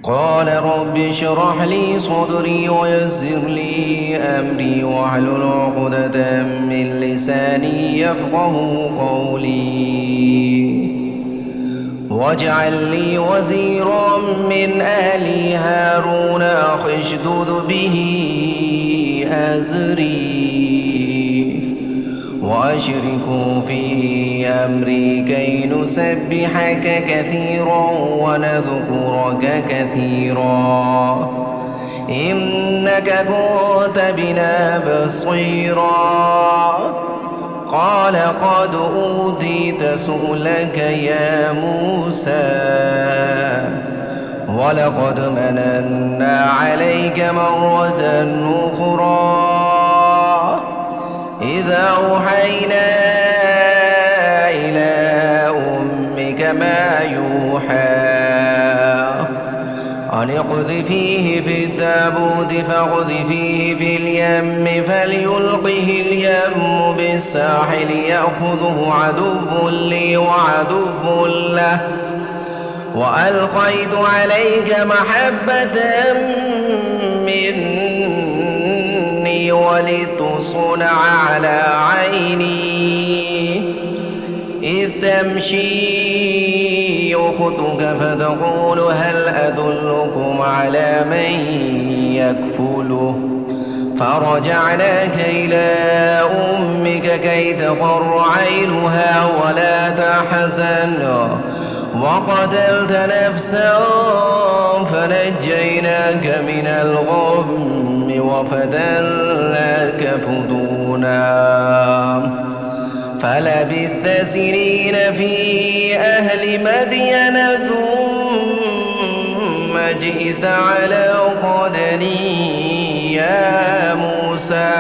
قال رب اشرح لي صدري ويسر لي أمري واحلل عقدة من لساني يفقه قولي واجعل لي وزيرا من أهلي هارون أخي اشدد به أزري وأشركوا في أمري كي نسبحك كثيرا ونذكرك كثيرا إنك كنت بنا بصيرا قال قد أوتيت سؤلك يا موسى ولقد مننا عليك مرة أخرى إذا أوحينا إلى أمك ما يوحى أن اقذفيه في التابوت فاقذفيه في اليم فليلقه اليم بالساحل يأخذه عدو لي وعدو له وألقيت عليك محبة مني ولتصنع على عيني إذ تمشي أختك فتقول هل أدلكم على من يكفله فرجعناك إلى أمك كي تقر عينها ولا تحزن وقتلت نفسا فنجيناك من الغم وفتناك فتونا فلبثت سنين في أهل مدين ثم جئت على قدري يا موسى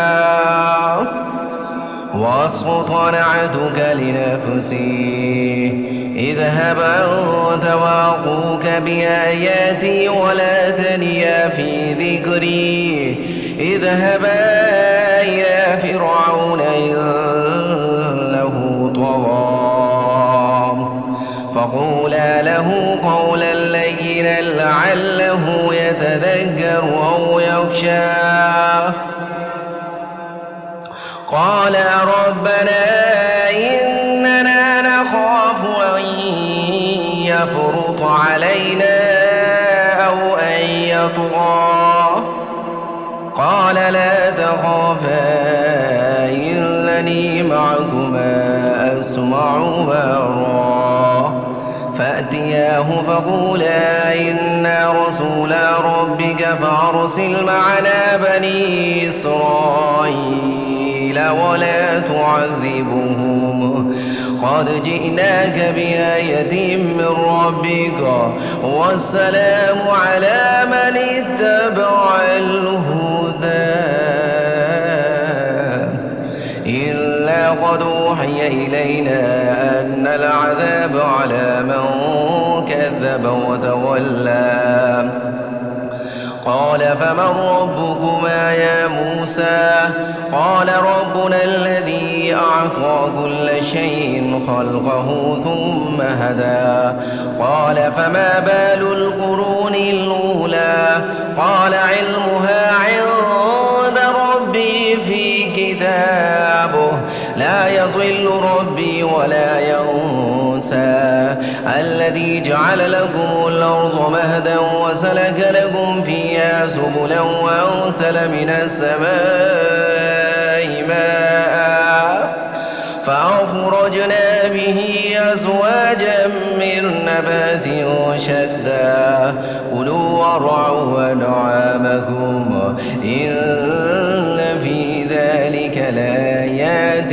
واصطنعتك لنفسي اذهب أنت وأخوك بآياتي ولا تنيا في ذكري اذهبا إلى فرعون إنه طغى فقولا له قولا لينا لعله يتذكر أو يخشى قال ربنا إننا نخاف أن يفرط علينا أو أن يطغى قال لا تخافا إنني معكما أسمع وأرى فأتياه فقولا إنا رسولا ربك فأرسل معنا بني إسرائيل ولا تعذبهم قد جئناك بآية من ربك والسلام على من اتبع الهدى إلا قد أوحي إلينا أن العذاب على من كذب وتولى قال فمن ربكما يا موسى قال ربنا الذي أعطى كل شيء خلقه ثم هدى قال فما بال القرون الأولى قال علمها عند ربي في كتابه لا يضل ربي ولا ينسى الذي جعل لكم الأرض مهدا وسلك لكم فيها سبلا وأنزل من السماء ماء فأخرجنا به أزواجا من نبات شتى كلوا وارعوا أنعامكم إن في ذلك لآيات